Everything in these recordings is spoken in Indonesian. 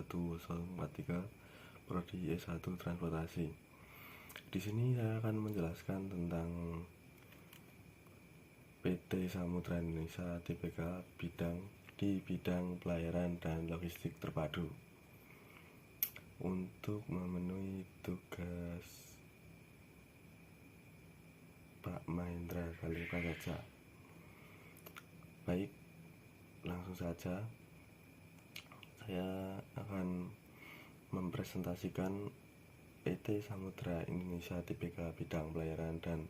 143 Prodi S1 Transportasi. Di sini saya akan menjelaskan tentang PT Samudra Indonesia Tbk di bidang pelayaran dan logistik terpadu untuk memenuhi tugas Pak Mahendra Khalil Prasaja. Baik, langsung saja saya akan mempresentasikan PT Samudra Indonesia Tbk bidang pelayaran dan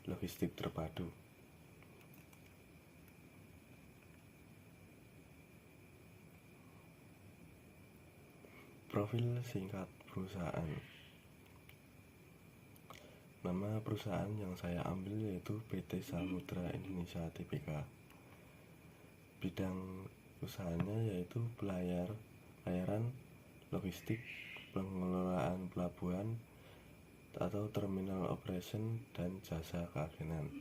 logistik terpadu. Profil singkat perusahaan. Nama perusahaan yang saya ambil yaitu PT Samudra Indonesia Tbk. Bidang usahanya yaitu pelayaran logistik, pengelolaan pelabuhan atau terminal operation, dan jasa keagenan.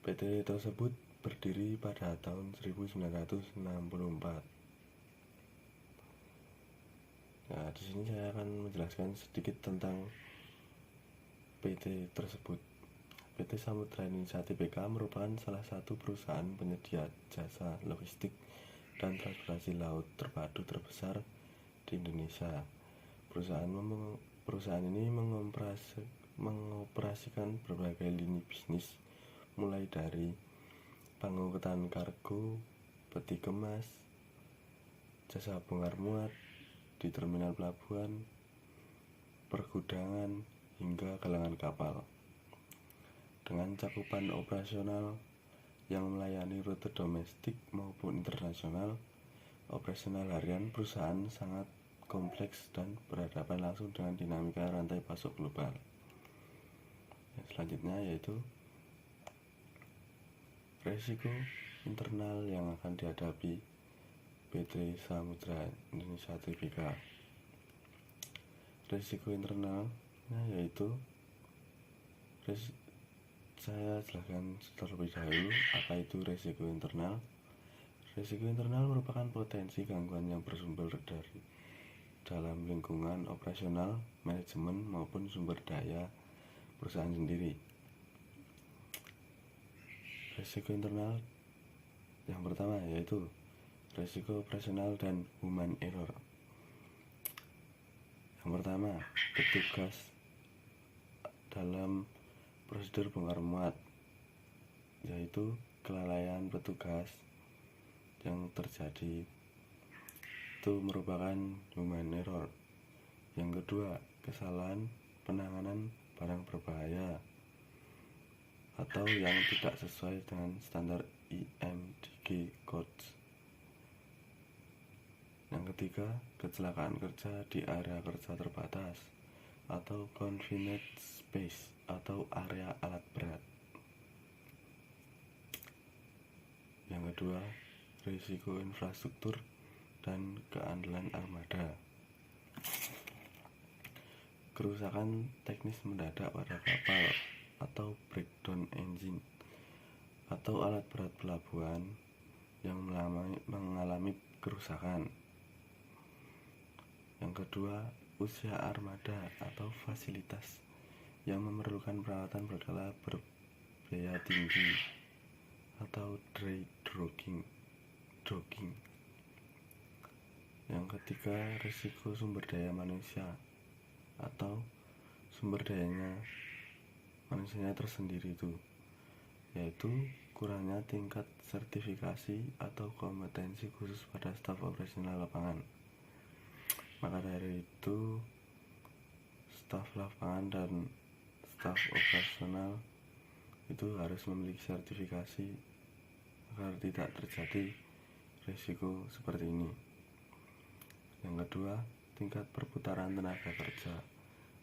PT tersebut berdiri pada tahun 1964. Nah, di sini saya akan menjelaskan sedikit tentang PT tersebut. PT Samudra Indonesia Tbk merupakan salah satu perusahaan penyedia jasa logistik dan transportasi laut terpadu terbesar di Indonesia. Perusahaan ini mengoperasikan berbagai lini bisnis, mulai dari pengangkutan kargo, peti kemas, jasa bongkar muat di terminal pelabuhan, pergudangan, hingga galangan kapal. Dengan cakupan operasional yang melayani rute domestik maupun internasional, operasional harian perusahaan sangat kompleks dan berhadapan langsung dengan dinamika rantai pasok global. Selanjutnya yaitu resiko internal yang akan dihadapi PT Samudra Indonesia Tbk. Risiko internalnya yaitu saya jelaskan terlebih dahulu apa itu risiko internal. Risiko internal merupakan potensi gangguan yang bersumber dari dalam lingkungan operasional, manajemen, maupun sumber daya perusahaan sendiri. Risiko internal yang pertama yaitu risiko operasional dan human error. Yang pertama, petugas dalam prosedur bongkar muat, yaitu kelalaian petugas yang terjadi itu merupakan human error. Yang kedua, kesalahan penanganan barang berbahaya atau yang tidak sesuai dengan standar IMDG codes. Yang ketiga, kecelakaan kerja di area kerja terbatas atau confined space atau area alat berat. Yang kedua, risiko infrastruktur dan keandalan armada. Kerusakan teknis mendadak pada kapal atau breakdown engine atau alat berat pelabuhan yang mengalami kerusakan. Yang kedua, usia armada atau fasilitas yang memerlukan perawatan berkala berbiaya tinggi atau dry docking. Yang ketiga, risiko sumber daya manusia atau sumber dayanya manusianya tersendiri itu, yaitu kurangnya tingkat sertifikasi atau kompetensi khusus pada staf operasional lapangan. Maka dari itu, staf lapangan dan staf operasional itu harus memiliki sertifikasi agar tidak terjadi risiko seperti ini. Yang kedua, tingkat perputaran tenaga kerja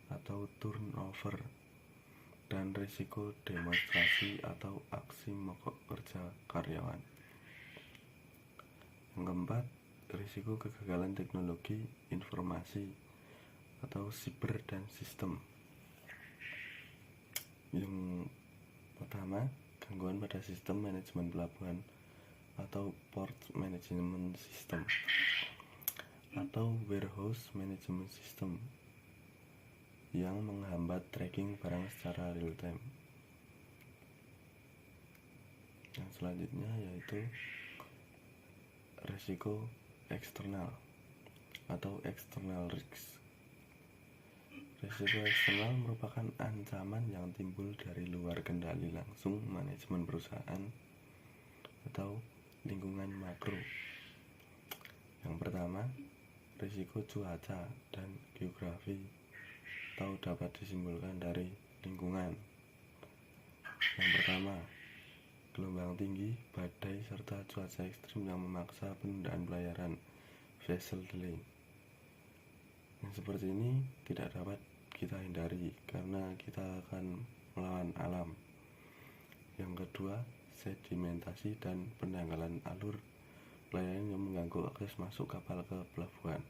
atau turnover dan risiko demonstrasi atau aksi mogok kerja karyawan. Yang keempat, risiko kegagalan teknologi informasi atau siber dan sistem. Yang pertama, gangguan pada sistem manajemen pelabuhan atau port management system atau warehouse management system yang menghambat tracking barang secara real time. Yang selanjutnya yaitu resiko eksternal atau external risks. Risiko eksternal merupakan ancaman yang timbul dari luar kendali langsung manajemen perusahaan atau lingkungan makro. Yang pertama, risiko cuaca dan geografi atau dapat disimpulkan dari lingkungan. Yang pertama, gelombang tinggi, badai, serta cuaca ekstrim yang memaksa penundaan pelayaran vessel delay. Yang seperti ini tidak dapat kita hindari karena kita akan melawan alam. Yang kedua, sedimentasi dan pendangkalan alur pelayaran yang mengganggu akses masuk kapal ke pelabuhan.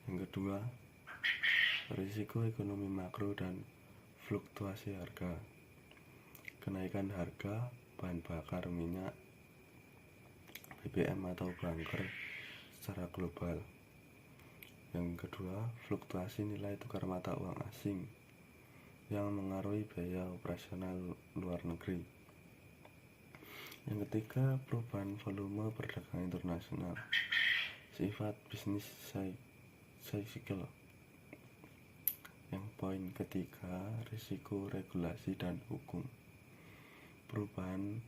Yang kedua, risiko ekonomi makro dan fluktuasi harga. Kenaikan harga bahan bakar minyak, BBM atau bunker secara global. Yang kedua, fluktuasi nilai tukar mata uang asing yang mengaruhi biaya operasional luar negeri. Yang ketiga, perubahan volume perdagangan internasional, sifat bisnis cycle. Yang poin ketiga, risiko regulasi dan hukum. Perubahan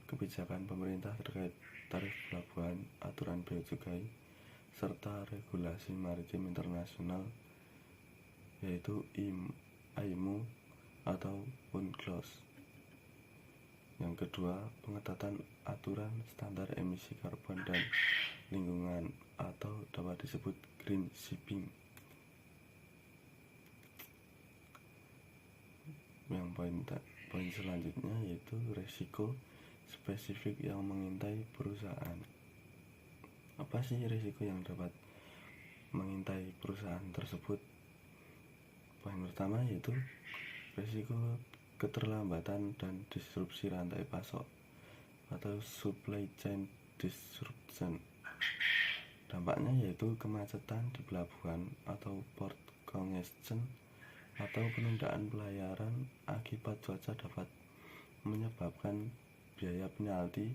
kebijakan pemerintah terkait tarif pelabuhan, aturan bea cukai, serta regulasi maritim internasional yaitu IMO atau UNCLOS. Yang kedua, pengetatan aturan standar emisi karbon dan lingkungan atau dapat disebut green shipping. Yang poin selanjutnya yaitu risiko spesifik yang mengintai perusahaan. Apa sih risiko yang dapat mengintai perusahaan tersebut? Poin pertama yaitu risiko keterlambatan dan disrupsi rantai pasok atau supply chain disruption. Dampaknya yaitu kemacetan di pelabuhan atau port congestion atau penundaan pelayaran akibat cuaca dapat menyebabkan biaya penalti,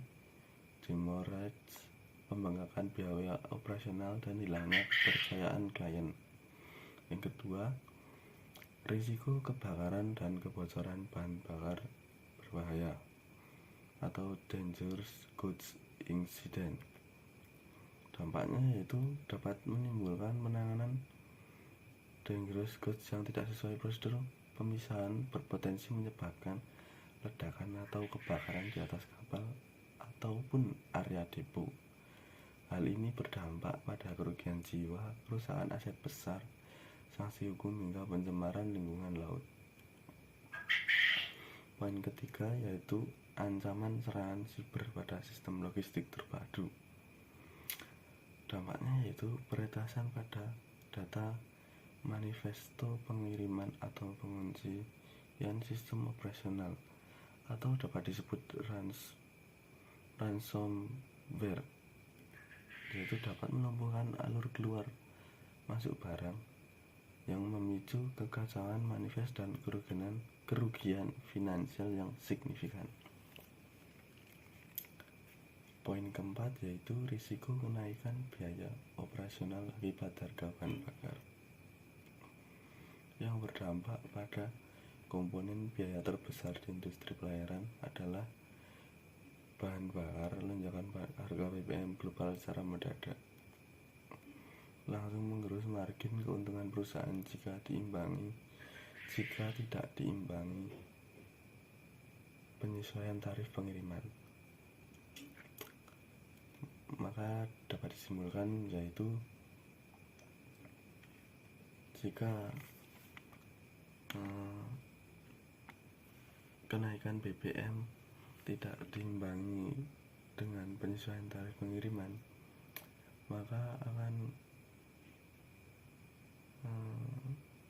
demurrage, pembengkakan biaya operasional dan hilangnya kepercayaan klien. Yang kedua, risiko kebakaran dan kebocoran bahan bakar berbahaya atau dangerous goods incident. Dampaknya yaitu dapat menimbulkan penanganan dangerous goods yang tidak sesuai prosedur pemisahan, berpotensi menyebabkan ledakan atau kebakaran di atas kapal ataupun area depo. Hal ini berdampak pada kerugian jiwa, kerusakan aset besar, sanksi hukum hingga pencemaran lingkungan laut. Poin ketiga yaitu ancaman serangan siber pada sistem logistik terpadu. Dampaknya yaitu peretasan pada data manifesto pengiriman atau penguncian sistem operasional atau dapat disebut ransomware, yaitu dapat melumpuhkan alur keluar masuk barang yang memicu kekacauan manifest dan kerugian finansial yang signifikan. Poin keempat yaitu risiko kenaikan biaya operasional akibat harga bahan bakar yang berdampak pada komponen biaya terbesar di industri pelayaran adalah bahan bakar. Lonjakan harga BBM global secara mendadak langsung menggerus margin keuntungan perusahaan jika tidak diimbangi penyesuaian tarif pengiriman. Maka dapat disimpulkan yaitu jika kenaikan BBM tidak diimbangi dengan penyesuaian tarif pengiriman, maka akan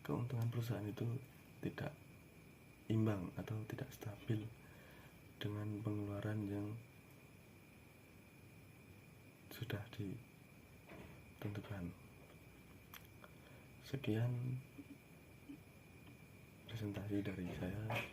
keuntungan perusahaan itu tidak imbang atau tidak stabil dengan pengeluaran yang sudah ditentukan. Sekian presentasi dari saya.